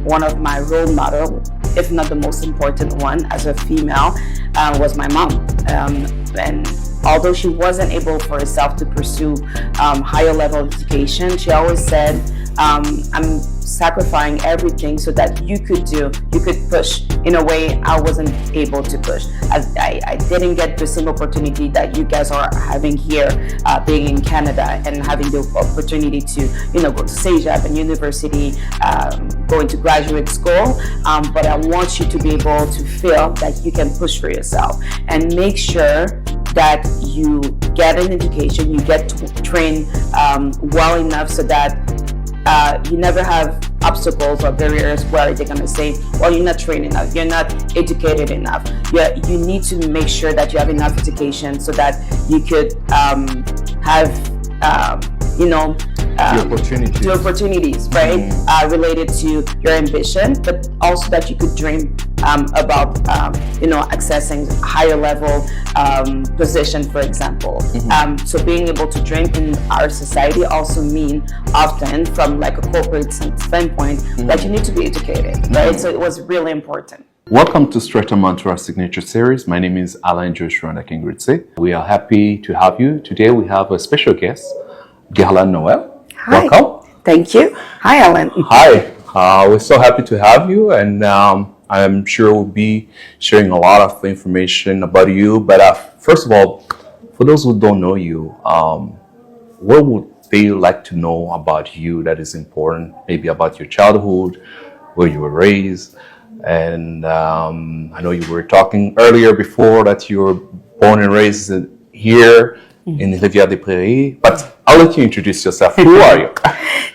one of my role models, if not the most important one as a female, was my mom. And although she wasn't able for herself to pursue higher level education, she always said, I'm sacrificing everything so that you could push in a way I wasn't able to push. I didn't get the same opportunity that you guys are having here, being in Canada and having the opportunity to, go to CEGEP and university, going to graduate school. But I want you to be able to feel that you can push for yourself and make sure that you get an education, you get trained well enough so that you never have obstacles or barriers where they're going to say, well, you're not trained enough, you're not educated enough. You need to make sure that you have enough education so that you could have, the opportunities, right? Related to your ambition, but also that you could dream about, accessing higher level position, for example. So being able to dream in our society also mean often from like a corporate standpoint that you need to be educated, right? So it was really important. Welcome to Strata Mantra Signature Series. My name is Alain Joshua Nakingritse. We are happy to have you. Today we have a special guest, Guerlane Noel. Hi. Welcome. Thank you. Hi, Alan. Hi. We're so happy to have you, and I'm sure we'll be sharing a lot of information about you. But first of all, for those who don't know you, what would they like to know about you that is important? Maybe about your childhood, where you were raised. And I know you were talking earlier before that you were born and raised here in Rivière-des-Prairies. But I'll let you introduce yourself. Who are you?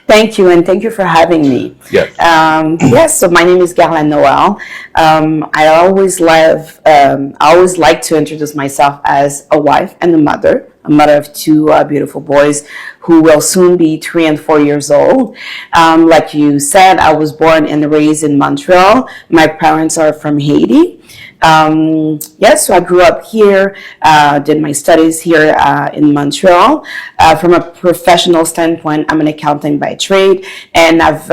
Thank you, and thank you for having me. Yes. Yes. So my name is Guerlane Noel. I always like to introduce myself as a wife and a mother of two beautiful boys who will soon be 3 and 4 years old. Like you said, I was born and raised in Montreal. My parents are from Haiti. So I grew up here, did my studies here in Montreal. From a professional standpoint, I'm an accountant by trade, and I've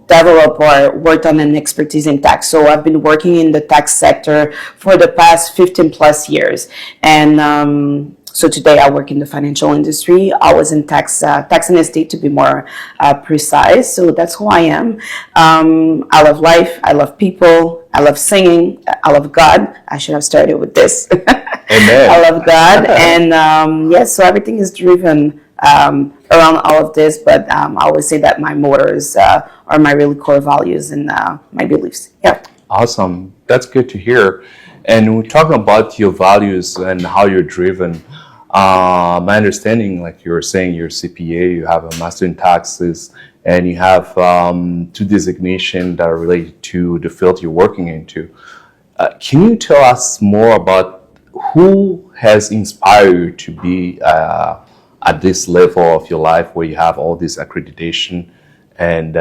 developed or worked on an expertise in tax. So I've been working in the tax sector for the past 15 plus years. And so today I work in the financial industry. I was in tax and estate, to be more precise. So that's who I am. I love life. I love people. I love singing. I love God. I should have started with this. Amen. I love God. And so everything is driven around all of this. But I always say that my motors are my really core values and my beliefs. Yeah. Awesome. That's good to hear. And we're talking about your values and how you're driven. My understanding, like you were saying, you're CPA, you have a master in taxes, and you have 2 designations that are related to the field you're working into. Can you tell us more about who has inspired you to be at this level of your life where you have all this accreditation, and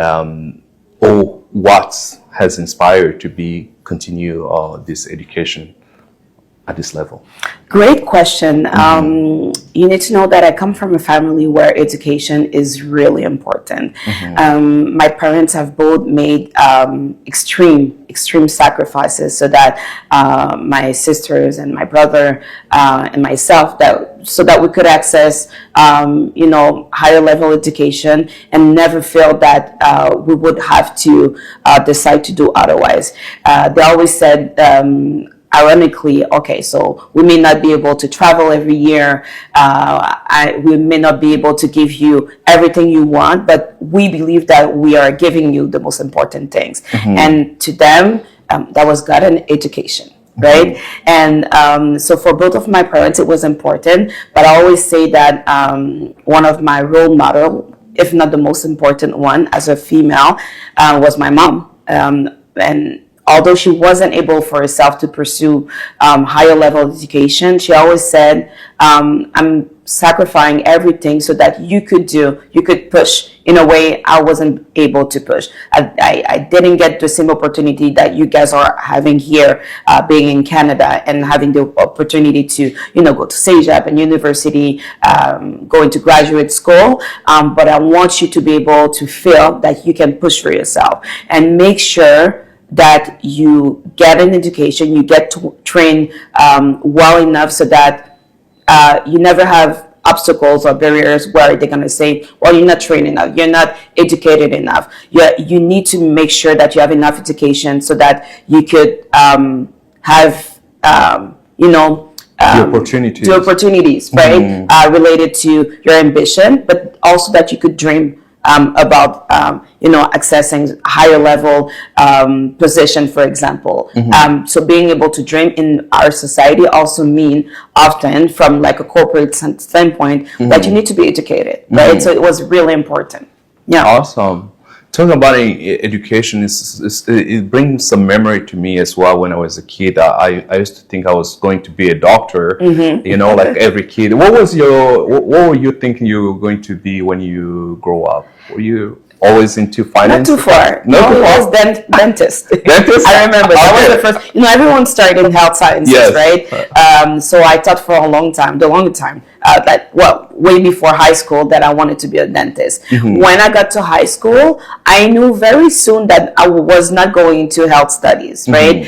or what has inspired you to continue this education at this level? Great question. You need to know that I come from a family where education is really important. My parents have both made extreme sacrifices so that my sisters and my brother and myself, so that we could access higher level education and never feel that we would have to decide to do otherwise. They always said, ironically, okay, so we may not be able to travel every year. We may not be able to give you everything you want, but we believe that we are giving you the most important things. And to them, that was God and education, right? And so for both of my parents, it was important. But I always say that one of my role models, if not the most important one as a female, was my mom. And although she wasn't able for herself to pursue higher level education, she always said, I'm sacrificing everything so that you could push in a way I wasn't able to push. I didn't get the same opportunity that you guys are having here, being in Canada and having the opportunity to, go to CEGEP and university, going to graduate school. But I want you to be able to feel that you can push for yourself and make sure that you get an education, you get to train well enough so that you never have obstacles or barriers where they're going to say, well, you're not trained enough, you're not educated enough. You need to make sure that you have enough education so that you could have, the opportunities, right? Related to your ambition, but also that you could dream about accessing higher level position, for example. So being able to dream in our society also mean often from like a corporate standpoint that you need to be educated, right? So it was really important. Yeah. Awesome. Talking about education, it brings some memory to me as well. When I was a kid, I used to think I was going to be a doctor. Like every kid. What were you thinking you were going to be when you grow up? Were you always into finance? Not too far. No, it was dentist. Dentist? I remember that was the first. Everyone started in health sciences, right? So I thought for a long time, way before high school, that I wanted to be a dentist. When I got to high school, I knew very soon that I was not going into health studies, right?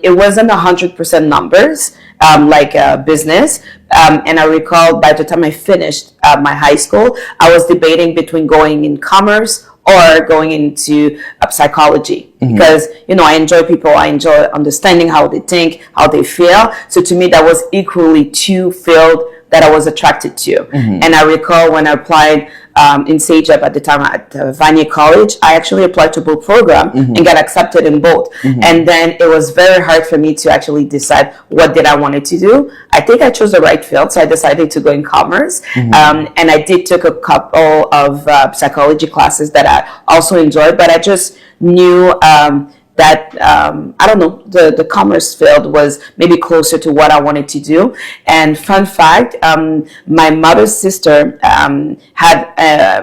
It wasn't 100% numbers, like business. And I recall by the time I finished my high school, I was debating between going in commerce or going into psychology, because I enjoy people, I enjoy understanding how they think, how they feel. So to me, that was equally two fields that I was attracted to. And I recall when I applied in CEGEP at the time at Vanier College, I actually applied to both programs and got accepted in both. And then it was very hard for me to actually decide what did I wanted to do. I think I chose the right field, so I decided to go in commerce. And I did took a couple of psychology classes that I also enjoyed, but I just knew that the commerce field was maybe closer to what I wanted to do. And fun fact, my mother's sister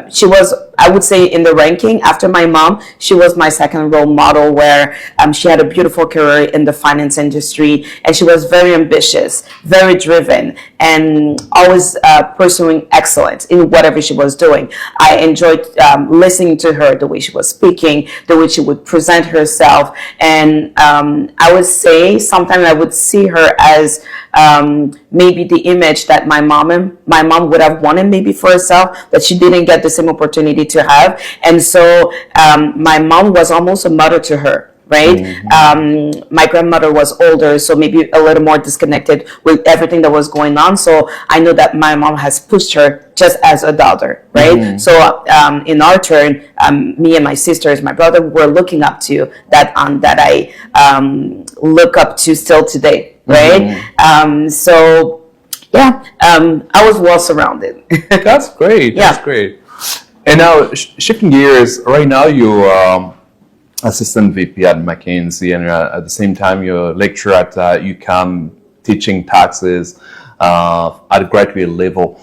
she was, I would say, in the ranking after my mom, she was my second role model, where she had a beautiful career in the finance industry, and she was very ambitious, very driven, and always pursuing excellence in whatever she was doing. I enjoyed listening to her, the way she was speaking, the way she would present herself. And I would say sometimes I would see her as maybe the image that my mom would have wanted maybe for herself, but she didn't get the same opportunity to have. And so my mom was almost a mother to her, right? My grandmother was older, so maybe a little more disconnected with everything that was going on. So I know that my mom has pushed her just as a daughter, right? So in our turn, me and my sisters, my brother, were looking up to that aunt that I look up to still today, right? So yeah, I was well surrounded. That's great. That's great. And now shifting gears, right now you assistant VP at McKinsey, and at the same time you're a lecturer at UQAM teaching taxes at graduate level.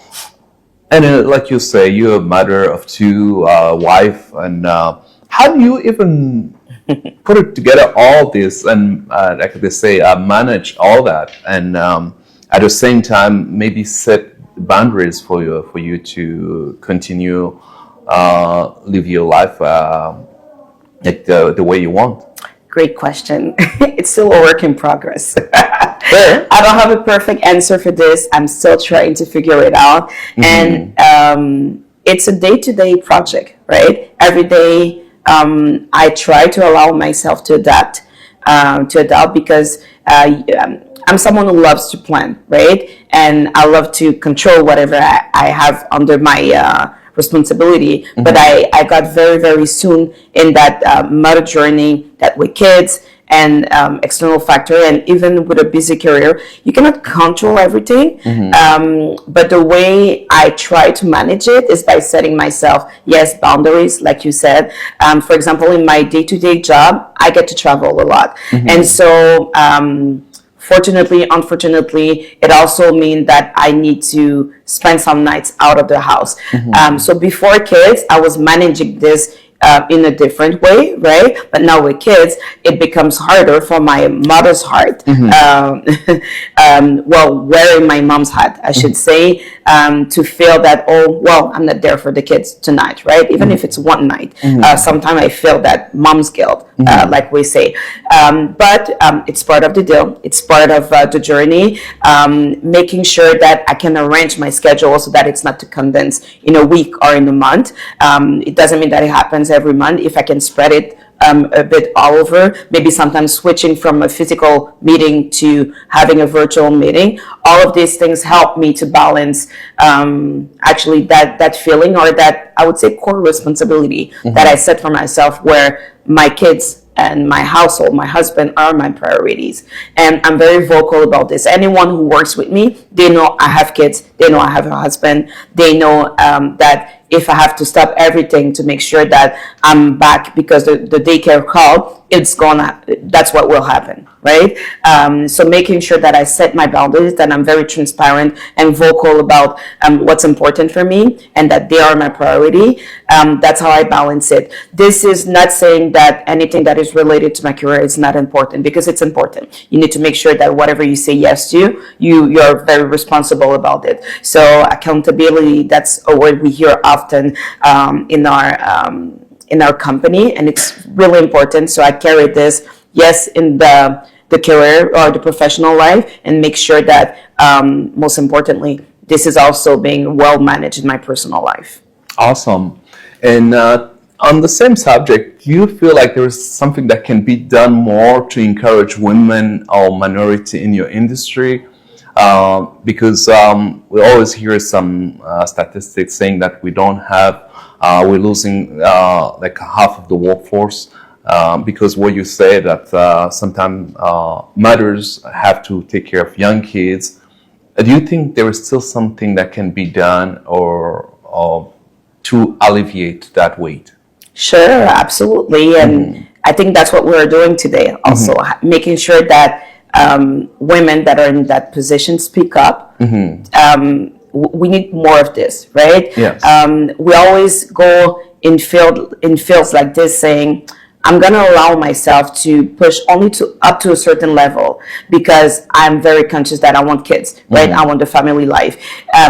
And like you say, you're a mother of two, wife, and how do you even put it together, all this, and like they say, manage all that, and at the same time maybe set boundaries for you to continue live your life like the way you want? Great question. It's still a work in progress. I don't have a perfect answer for this. I'm still trying to figure it out. And it's a day-to-day project, right? Every day I try to allow myself to adapt because I'm someone who loves to plan, right? And I love to control whatever I have under my responsibility. But I got very, very soon in that mother journey, that with kids and external factor, and even with a busy career, you cannot control everything. But the way I try to manage it is by setting myself, boundaries, like you said. For example, in my day-to-day job, I get to travel a lot. And so fortunately, unfortunately, it also means that I need to spend some nights out of the house. So before kids, I was managing this in a different way, right? But now with kids, it becomes harder for my mother's heart. Well, wearing my mom's hat, I should say, to feel that, oh, well, I'm not there for the kids tonight, right? Even if it's one night. Sometimes I feel that mom's guilt, like we say. But it's part of the deal. It's part of the journey. Making sure that I can arrange my schedule so that it's not too condensed in a week or in a month. It doesn't mean that it happens every month. If I can spread it a bit all over, maybe sometimes switching from a physical meeting to having a virtual meeting. All of these things help me to balance actually that feeling, or that, I would say, core responsibility that I set for myself, where my kids and my household, my husband, are my priorities. And I'm very vocal about this. Anyone who works with me, they know I have kids, they know I have a husband, they know that if I have to stop everything to make sure that I'm back because the daycare called, that's what will happen, right? So making sure that I set my boundaries, that I'm very transparent and vocal about what's important for me, and that they are my priority. That's how I balance it. This is not saying that anything that is related to my career is not important, because it's important. You need to make sure that whatever you say yes to, you're very responsible about it. So accountability, that's a word we hear often in our company, and it's really important. So I carry this, yes, in the career or the professional life, and make sure that most importantly, this is also being well managed in my personal life. Awesome. And on the same subject, do you feel like there is something that can be done more to encourage women or minority in your industry? Because we always hear some statistics saying that we're losing like half of the workforce, because what you say that sometimes mothers have to take care of young kids. Do you think there is still something that can be done or to alleviate that weight? Sure, absolutely. And I think that's what we're doing today. Also, making sure that women that are in that position speak up. We need more of this, right? Yes. We always go in fields like this saying, I'm going to allow myself to push only up to a certain level, because I'm very conscious that I want kids, right? I want the family life.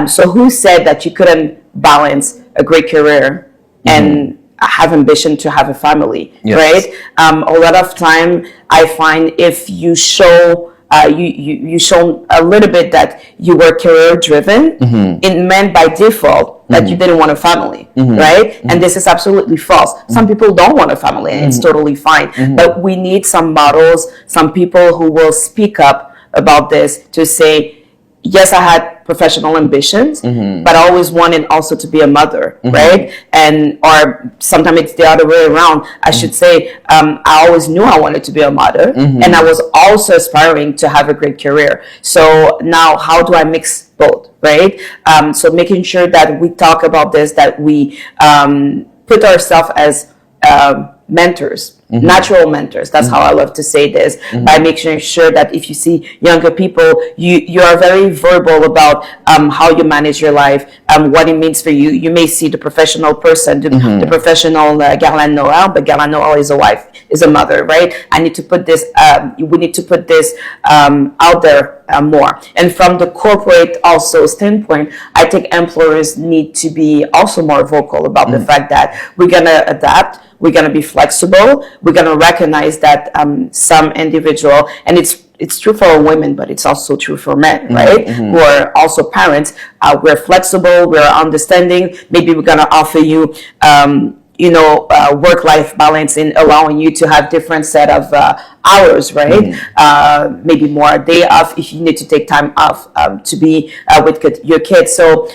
So who said that you couldn't balance a great career and have ambition to have a family, right? A lot of time I find if you show you show a little bit that you were career driven, it meant by default that you didn't want a family, right? And this is absolutely false. Some people don't want a family, and it's totally fine. But we need some models, some people who will speak up about this to say, yes, I had professional ambitions, but I always wanted also to be a mother, right? And or sometimes it's the other way around. I should say, I always knew I wanted to be a mother, and I was also aspiring to have a great career. So now, how do I mix both, right? So making sure that we talk about this, that we put ourselves as mentors. Natural mentors. That's how I love to say this, by making sure that if you see younger people, you are very verbal about how you manage your life, what it means for you. You may see the professional person, the professional Guerlane Noel, but Guerlane Noel is a wife, is a mother, right? I need to put this, we need to put this out there more. And from the corporate also standpoint, I think employers need to be also more vocal about the fact that we're going to adapt, we're going to be flexible, we're going to recognize that some individual, and it's true for women, but it's also true for men, right? Who are also parents. We're flexible, we're understanding. Maybe we're going to offer you, work-life balance in allowing you to have different set of hours, right? Maybe more a day off if you need to take time off to be with your kids. So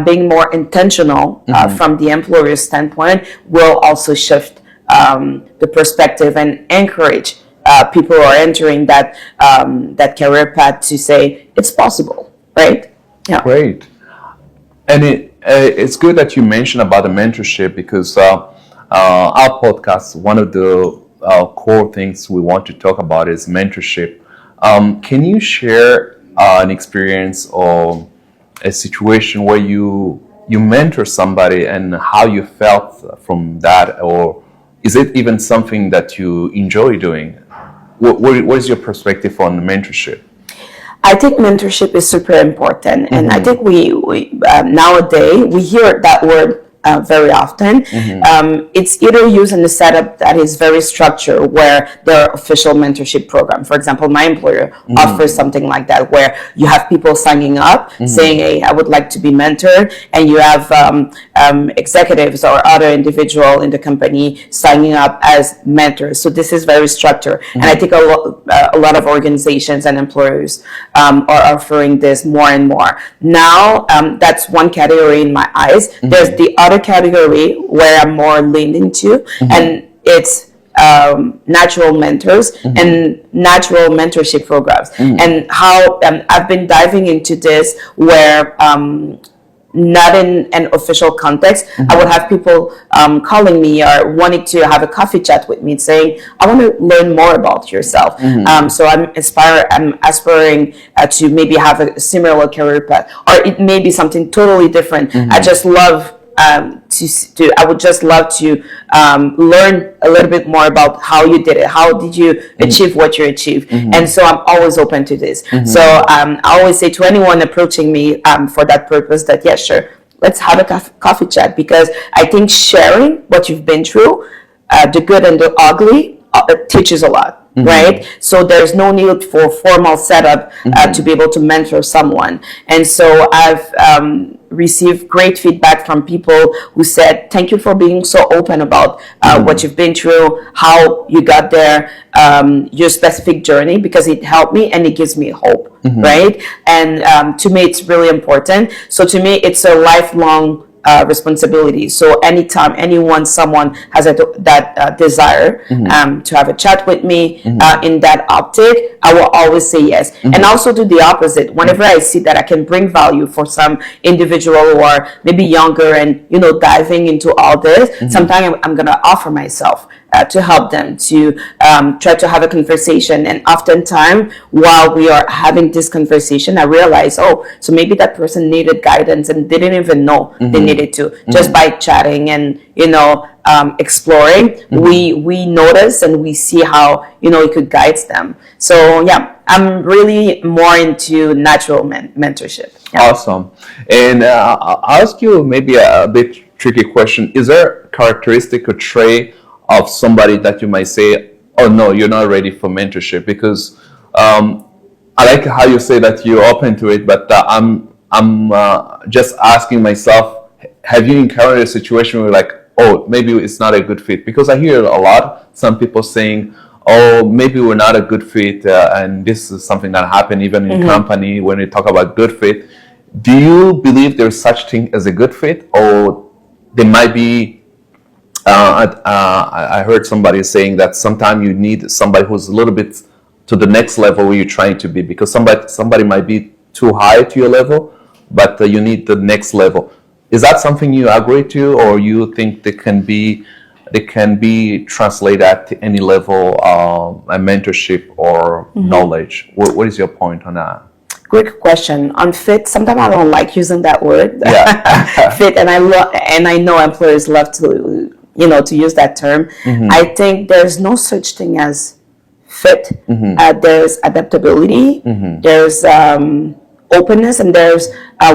being more intentional from the employer's standpoint will also shift the perspective and encourage people who are entering that career path to say it's possible, right? Yeah. Great. And it's good that you mentioned about the mentorship, because our podcast, one of the core things we want to talk about is mentorship. Can you share an experience or a situation where you mentor somebody and how you felt from that, or is it even something that you enjoy doing? What is your perspective on mentorship? I think mentorship is super important, and I think we nowadays we hear that word very often. It's either used in a setup that is very structured, where there are official mentorship program. For example, my employer offers something like that, where you have people signing up saying, "Hey, I would like to be mentored," and you have executives or other individual in the company signing up as mentors. So this is very structured, and I think a lot of organizations and employers are offering this more and more. Now, that's one category in my eyes. There's the other category where I'm more leaned into, and it's natural mentors and natural mentorship programs. And how I've been diving into this, where not in an official context, I would have people calling me or wanting to have a coffee chat with me, saying, "I want to learn more about yourself." So I'm aspiring to maybe have a similar career path, or it may be something totally different. I just love I would just love to learn a little bit more about how you did it. How did you achieve what you achieved? And so I'm always open to this. So I always say to anyone approaching me for that purpose that, yeah, sure, let's have a coffee chat, because I think sharing what you've been through, the good and the ugly, teaches a lot. Right? So there's no need for formal setup to be able to mentor someone. And so I've received great feedback from people who said, "Thank you for being so open about what you've been through, how you got there, your specific journey, because it helped me and it gives me hope." Right? And to me, it's really important. So to me, it's a lifelong responsibility. So anytime someone has that desire to have a chat with me in that optic, I will always say yes. And also do the opposite. Whenever I see that I can bring value for some individual who are maybe younger and diving into all this, sometimes I'm gonna offer myself to help them, to try to have a conversation. And oftentimes, while we are having this conversation, I realize, oh, so maybe that person needed guidance and didn't even know they needed to. Just by chatting and exploring, we notice and we see how it could guide them. So yeah, I'm really more into natural mentorship. Yeah. Awesome. And I'll ask you maybe a bit tricky question. Is there a characteristic or trait of somebody that you might say, "Oh no, you're not ready for mentorship"? Because I like how you say that you're open to it, but I'm just asking myself, have you encountered a situation where like, "Oh, maybe it's not a good fit"? Because I hear a lot, some people saying, "Oh, maybe we're not a good fit," and this is something that happened even in company when we talk about good fit. Do you believe there's such thing as a good fit, or there might be? I heard somebody saying that sometimes you need somebody who's a little bit to the next level where you're trying to be, because somebody might be too high to your level, but you need the next level. Is that something you agree to, or you think they can be translated at any level, a mentorship or knowledge? What is your point on that? Great question. On fit, sometimes I don't like using that word, fit, and I know employers love to use that term. I think there's no such thing as fit. There's adaptability, there's openness, and there's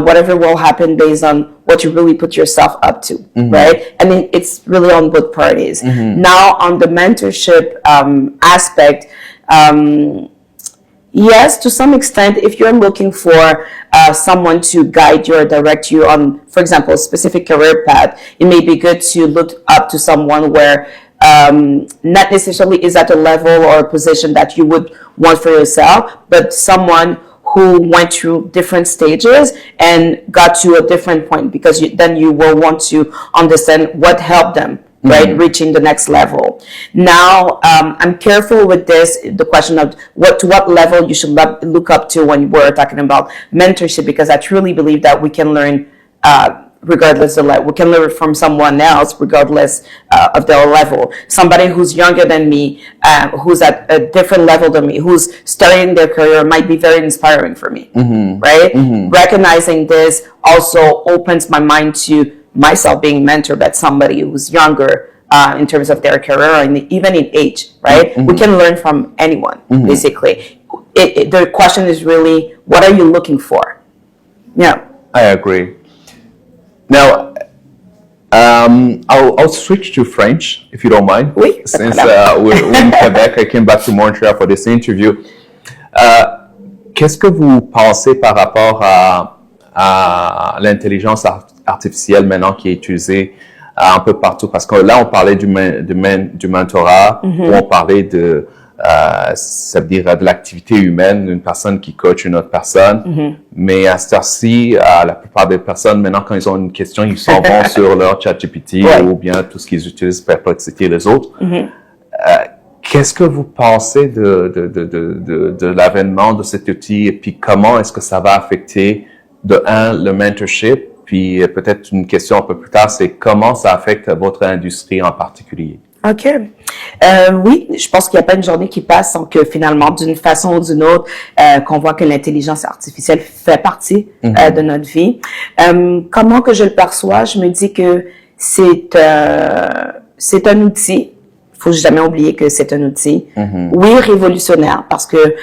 whatever will happen based on what you really put yourself up to, right? I mean, it's really on both parties. Now, on the mentorship aspect, yes, to some extent, if you're looking for someone to guide you or direct you on, for example, a specific career path, it may be good to look up to someone where not necessarily is at a level or a position that you would want for yourself, but someone who went through different stages and got to a different point, because then you will want to understand what helped them, right, reaching the next level. Now, I'm careful with this, the question of to what level you should look up to when we're talking about mentorship, because I truly believe that we can learn regardless of we can learn from someone else regardless of their level. Somebody who's younger than me, who's at a different level than me, who's starting their career might be very inspiring for me, right? Recognizing this also opens my mind to myself being mentored by somebody who's younger in terms of their career and even in age, right? We can learn from anyone, basically. The question is really, what are you looking for? Yeah. I agree. Now, I'll switch to French, if you don't mind. Oui. Since we're in Quebec, I came back to Montreal for this interview. Qu'est-ce que vous pensez par rapport à l'intelligence artificielle maintenant qui est utilisée un peu partout? Parce que là, on parlait du mentorat, où on parlait de, ça veut dire de l'activité humaine, d'une personne qui coach une autre personne. Mais à cette heure-ci, la plupart des personnes, maintenant, quand ils ont une question, ils s'en vont sur leur ChatGPT ou bien tout ce qu'ils utilisent pour citer les autres. Qu'est-ce que vous pensez de l'avènement de cet outil et puis comment est-ce que ça va affecter, le mentorship? Puis peut-être une question un peu plus tard, c'est comment ça affecte votre industrie en particulier? OK. Oui, je pense qu'il n'y a pas une journée qui passe sans que finalement, d'une façon ou d'une autre, qu'on voit que l'intelligence artificielle fait partie de notre vie. Comment que je le perçois? Je me dis que c'est un outil. Faut jamais oublier que c'est un outil. Oui, révolutionnaire, parce que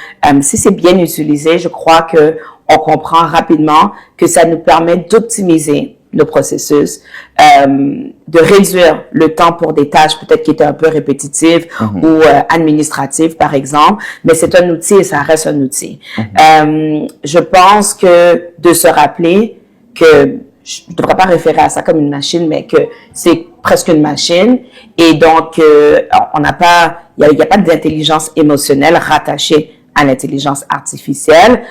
si c'est bien utilisé, je crois que on comprend rapidement que ça nous permet d'optimiser le processus, de réduire le temps pour des tâches peut-être qui étaient un peu répétitives ou administratives, par exemple, mais c'est un outil et ça reste un outil. Je pense que de se rappeler que je ne devrais pas référer à ça comme une machine, mais que c'est presque une machine et donc on n'a pas, il y a pas d'intelligence émotionnelle rattachée à l'intelligence artificielle,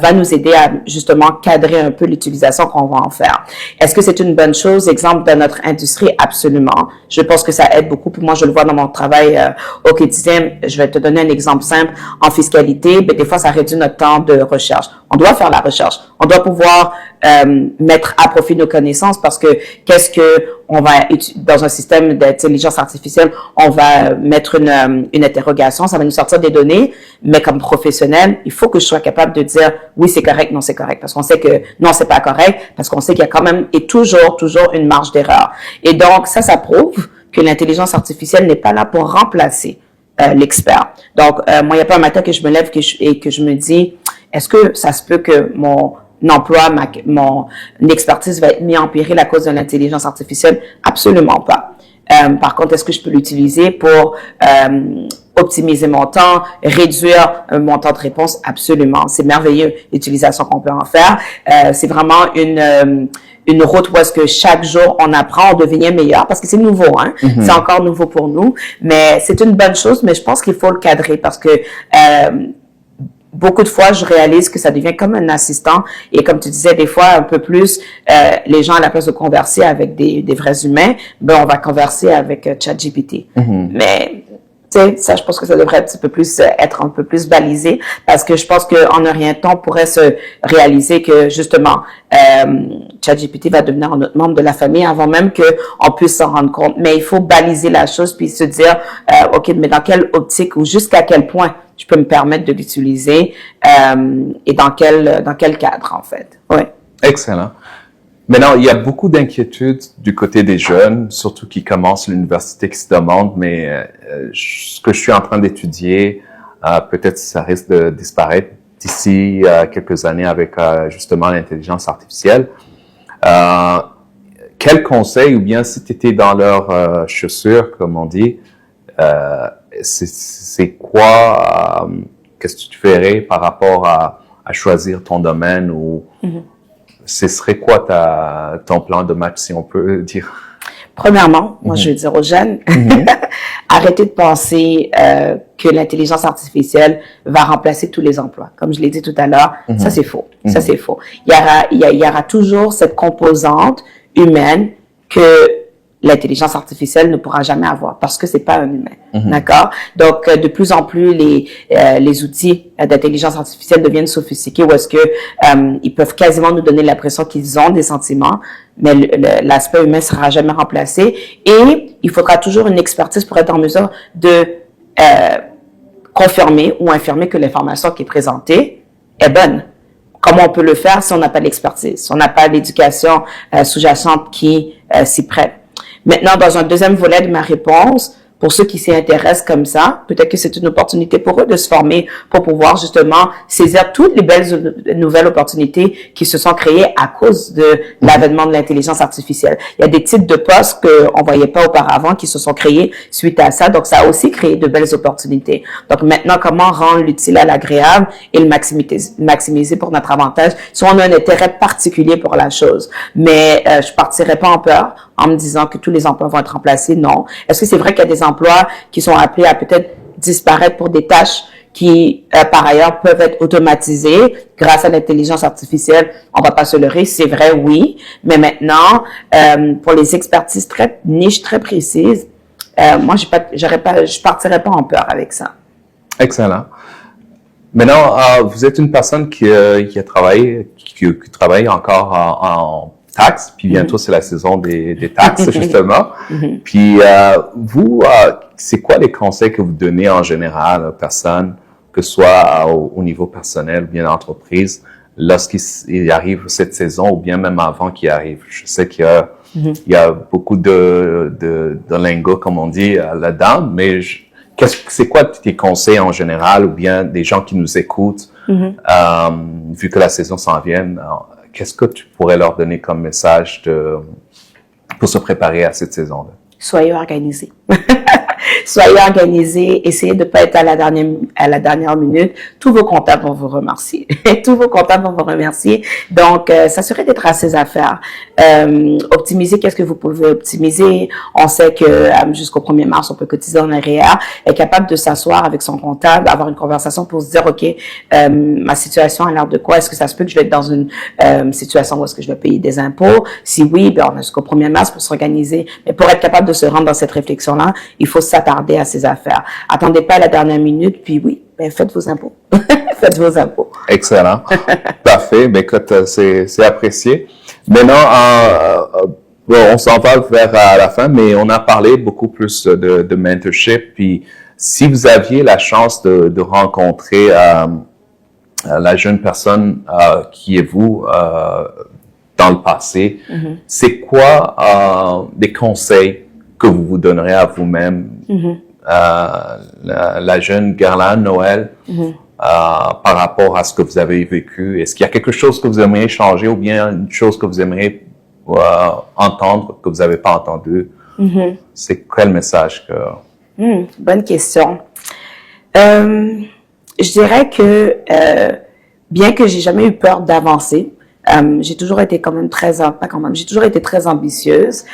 va nous aider à justement cadrer un peu l'utilisation qu'on va en faire. Est-ce que c'est une bonne chose? Exemple, dans notre industrie, absolument. Je pense que ça aide beaucoup. Puis moi, je le vois dans mon travail au quotidien. Je vais te donner un exemple simple. En fiscalité, ben, des fois, ça réduit notre temps de recherche. On doit faire la recherche. On doit pouvoir mettre à profit nos connaissances parce que qu'est-ce que on va dans un système d'intelligence artificielle, on va mettre une interrogation, ça va nous sortir des données, mais comme professionnel, il faut que je sois capable de dire oui, c'est correct, non, c'est correct, parce qu'on sait que non, c'est pas correct, parce qu'on sait qu'il y a quand même et toujours une marge d'erreur. Et donc ça prouve que l'intelligence artificielle n'est pas là pour remplacer l'expert. Donc moi, il n'y a pas un matin que je me lève et que je me dis, est-ce que ça se peut que mon emploi, mon expertise va être mis en péril à cause de l'intelligence artificielle? Absolument pas. Par contre, est-ce que je peux l'utiliser pour optimiser mon temps, réduire mon temps de réponse? Absolument. C'est merveilleux l'utilisation qu'on peut en faire. C'est vraiment une route où est-ce que chaque jour on apprend, on devient meilleur parce que c'est nouveau, hein. C'est encore nouveau pour nous, mais c'est une bonne chose. Mais je pense qu'il faut le cadrer parce que beaucoup de fois, je réalise que ça devient comme un assistant et comme tu disais, des fois, un peu plus, les gens, à la place de converser avec des vrais humains, ben, on va converser avec ChatGPT. Mais, tu sais, ça, je pense que ça devrait être un peu plus balisé parce que je pense qu'en un rien de temps, on pourrait se réaliser que, justement, ChatGPT va devenir un autre membre de la famille avant même qu'on puisse s'en rendre compte. Mais il faut baliser la chose puis se dire, OK, mais dans quelle optique ou jusqu'à quel point je peux me permettre de l'utiliser et dans quel cadre, en fait. Oui. Excellent. Maintenant, il y a beaucoup d'inquiétudes du côté des jeunes, surtout qui commencent l'université, qui se demandent, mais ce que je suis en train d'étudier, peut-être ça risque de disparaître d'ici quelques années avec justement l'intelligence artificielle. Quel conseil, ou bien si tu étais dans leurs chaussures, comme on dit, c'est quoi, qu'est-ce que tu ferais par rapport à choisir ton domaine ou ce serait quoi ton plan de match, si on peut dire? Premièrement, moi, je veux dire aux jeunes, arrêtez de penser que l'intelligence artificielle va remplacer tous les emplois. Comme je l'ai dit tout à l'heure, ça, c'est faux. Ça, c'est faux. Il y aura toujours cette composante humaine que l'intelligence artificielle ne pourra jamais avoir parce que c'est pas un humain. D'accord? Donc, de plus en plus, les outils d'intelligence artificielle deviennent sophistiqués où est-ce que ils peuvent quasiment nous donner l'impression qu'ils ont des sentiments, mais l'aspect humain sera jamais remplacé et il faudra toujours une expertise pour être en mesure de confirmer ou infirmer que l'information qui est présentée est bonne. Comment on peut le faire si on n'a pas l'expertise, si on n'a pas l'éducation sous-jacente qui s'y prête. Maintenant, dans un deuxième volet de ma réponse, pour ceux qui s'y intéressent comme ça, peut-être que c'est une opportunité pour eux de se former pour pouvoir justement saisir toutes les belles nouvelles opportunités qui se sont créées à cause de l'avènement de l'intelligence artificielle. Il y a des types de postes qu'on voyait pas auparavant qui se sont créés suite à ça. Donc, ça a aussi créé de belles opportunités. Donc, maintenant, comment rendre l'utile à l'agréable et le maximiser pour notre avantage si on a un intérêt particulier pour la chose. Mais je partirai pas en peur en me disant que tous les emplois vont être remplacés. Non. Est-ce que c'est vrai qu'il y a des emplois qui sont appelés à peut-être disparaître pour des tâches qui, par ailleurs, peuvent être automatisées grâce à l'intelligence artificielle? On va pas se leurrer, c'est vrai, oui. Mais maintenant, pour les expertises très niches, très précises, moi, je partirais pas en peur avec ça. Excellent. Maintenant, vous êtes une personne qui travaille encore en taxes, puis bientôt c'est la saison des taxes, justement. Puis vous, c'est quoi les conseils que vous donnez en général aux personnes, que ce soit au niveau personnel ou bien entreprise, lorsqu'il arrive cette saison ou bien même avant qu'il arrive? Je sais qu'il y a beaucoup de lingo, comme on dit, là-dedans, mais c'est quoi tes conseils en général ou bien des gens qui nous écoutent, vu que la saison s'en vient? Qu'est-ce que tu pourrais leur donner comme message pour se préparer à cette saison-là? Soyez organisés. Soyez organisés, essayez de ne pas être à la dernière minute. Tous vos comptables vont vous remercier. Tous vos comptables vont vous remercier. Donc, s'assurer d'être à ses affaires. Optimiser, qu'est-ce que vous pouvez optimiser? On sait que jusqu'au 1er mars, on peut cotiser en REER. Être capable de s'asseoir avec son comptable, avoir une conversation pour se dire, OK, ma situation a l'air de quoi? Est-ce que ça se peut que je vais être dans une situation où est-ce que je vais payer des impôts? Si oui, ben, on a jusqu'au 1er mars pour s'organiser. Mais pour être capable de se rendre dans cette réflexion-là, il faut s'attarder à ses affaires. Attendez pas à la dernière minute, puis oui, ben faites vos impôts. Faites vos impôts. Excellent. Parfait. Ben écoute, c'est apprécié. Maintenant, bon, on s'en va vers la fin, mais on a parlé beaucoup plus de mentorship. Puis, si vous aviez la chance de rencontrer la jeune personne qui est vous dans le passé, c'est quoi des conseils que vous vous donnerez à vous-même, la jeune Guerlane Noël, par rapport à ce que vous avez vécu? Est-ce qu'il y a quelque chose que vous aimeriez changer ou bien une chose que vous aimeriez entendre que vous n'avez pas entendu? C'est quel message que... Bonne question. Je dirais que bien que j'ai jamais eu peur d'avancer, j'ai toujours été quand même j'ai toujours été très ambitieuse.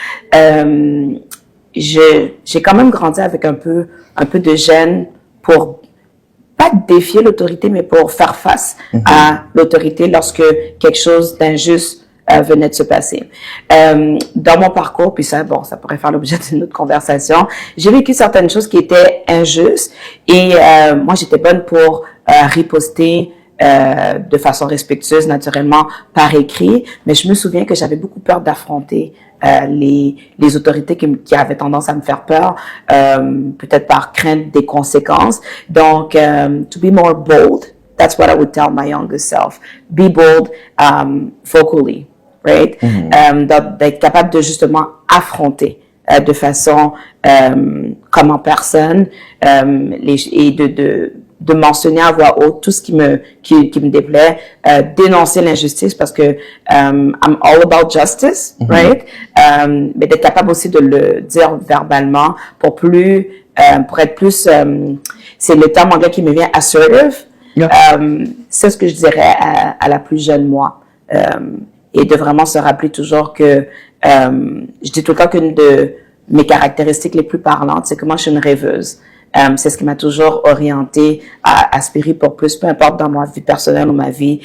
J'ai quand même grandi avec un peu de gêne pour pas défier l'autorité, mais pour faire face à l'autorité lorsque quelque chose d'injuste venait de se passer. Dans mon parcours, puis ça pourrait faire l'objet d'une autre conversation, j'ai vécu certaines choses qui étaient injustes et moi j'étais bonne pour riposter de façon respectueuse, naturellement, par écrit, mais je me souviens que j'avais beaucoup peur d'affronter les autorités qui avaient tendance à me faire peur, peut-être par crainte des conséquences. Donc, to be more bold, that's what I would tell my younger self. Be bold vocally, right? D'être capable de justement affronter de façon comme en personne et de mentionner à voix haute tout ce qui me déplaît, dénoncer l'injustice parce que I'm all about justice, right? Mais d'être capable aussi de le dire verbalement pour être plus, c'est le terme anglais qui me vient, assertive. C'est ce que je dirais à la plus jeune moi. Et de vraiment se rappeler toujours que je dis tout le temps qu'une de mes caractéristiques les plus parlantes, c'est que moi je suis une rêveuse. C'est ce qui m'a toujours orientée à aspirer pour plus, peu importe dans ma vie personnelle ou ma vie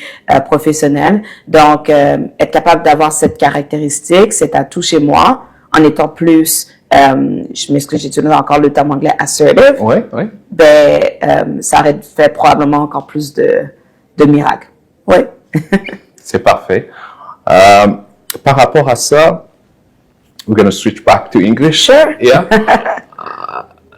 professionnelle. Donc, être capable d'avoir cette caractéristique, cet atout chez moi, en étant plus, je m'excuse, j'utilise encore le terme anglais assertive, Oui, oui. ben, ça aurait fait probablement encore plus de miracles. Oui. C'est parfait. Par rapport à ça, we're going to switch back to English. Sure. Yeah.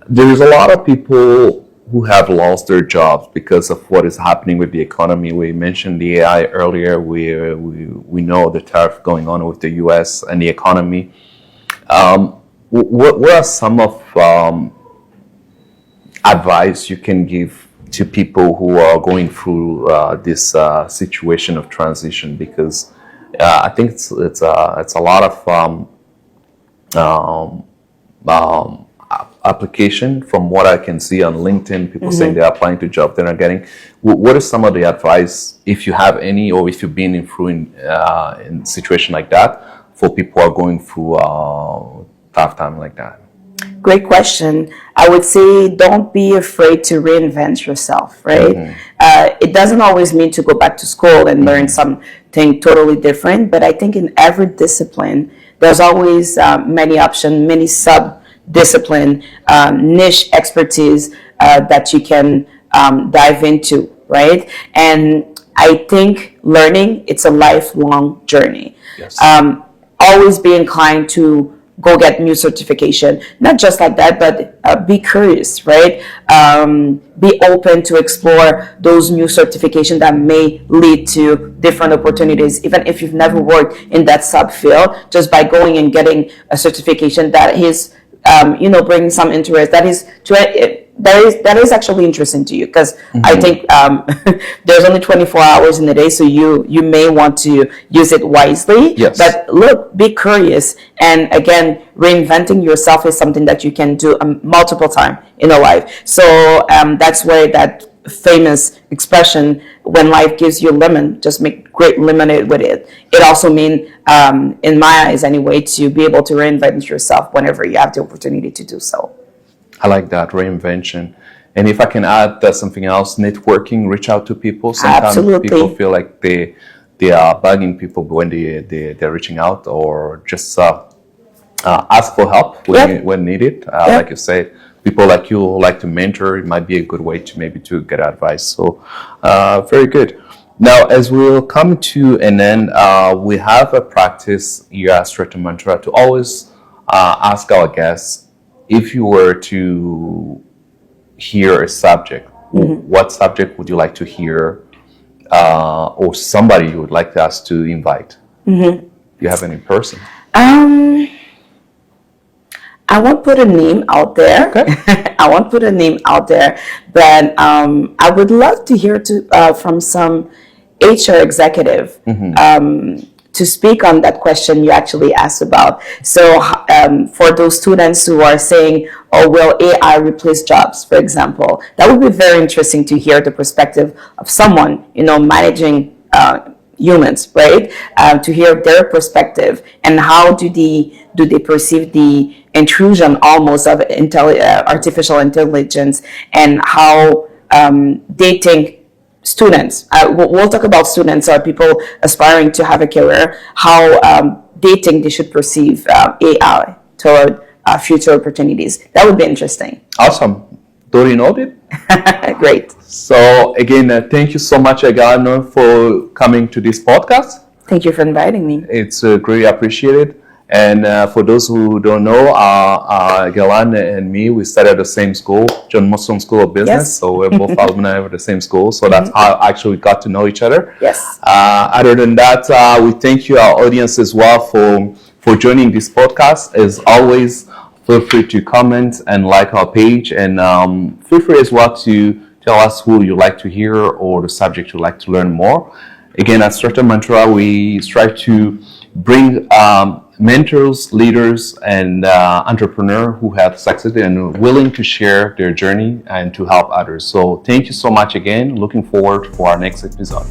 There's a lot of people who have lost their jobs because of what is happening with the economy. We mentioned the AI earlier. We know the tariff going on with the U.S. and the economy. What are some of advice you can give to people who are going through this situation of transition? Because I think it's a lot of application from what I can see on LinkedIn. People saying they're applying to jobs they're not getting. What is some of the advice, if you have any, or if you've been in a situation like that, for people who are going through a tough time like that? Great question. I would say don't be afraid to reinvent yourself, right? It doesn't always mean to go back to school and learn something totally different, but I think in every discipline, there's always many options, many sub-discipline, niche expertise that you can dive into, right? And I think learning, it's a lifelong journey. Yes. Always be inclined to go get new certification. Not just like that, but be curious, right? Be open to explore those new certifications that may lead to different opportunities, even if you've never worked in that subfield. Just by going and getting a certification that is, bringing some interest, that is actually interesting to you, because I think there's only 24 hours in the day, so you may want to use it wisely. Yes. But look, be curious, and again, reinventing yourself is something that you can do multiple times in a life. So that's where that famous expression, when life gives you a lemon, just make great lemonade with it. It also means, in my eyes anyway, to be able to reinvent yourself whenever you have the opportunity to do so. I like that, reinvention. And if I can add something else, networking, reach out to people. Sometimes Absolutely. people feel like they are bugging people when they're reaching out, or just ask for help when needed. Like you said, people like you who like to mentor, it might be a good way to get advice. So very good. Now, as we'll come to an end, we have a practice here at Straight to Mantra to always ask our guests, if you were to hear a subject, what subject would you like to hear, or somebody you would like us to invite? Do you have any person? I won't put a name out there. Okay. I won't put a name out there, but I would love to hear from some HR executive to speak on that question you actually asked about. So for those students who are saying, oh, will AI replace jobs, for example, that would be very interesting to hear the perspective of someone, managing humans, right? To hear their perspective, and how do they perceive the intrusion almost of artificial intelligence, and how they think students, we'll talk about students or people aspiring to have a career, how they think they should perceive AI toward future opportunities. That would be interesting. Awesome. Duly noted. Great. So again, thank you so much, Guerlane, for coming to this podcast. Thank you for inviting me. It's greatly appreciated. And for those who don't know, Guerlane and me, we studied at the same school, John Musson School of Business. Yes. So we're both alumni of the same school. So that's how actually we got to know each other. Yes. Other than that, we thank you, our audience, as well, for joining this podcast. As always, feel free to comment and like our page, and feel free as well to tell us who you like to hear or the subject you'd like to learn more. Again, at Straight to Mantra, we strive to bring mentors, leaders, and entrepreneurs who have succeeded and are willing to share their journey and to help others. So thank you so much again. Looking forward for our next episode.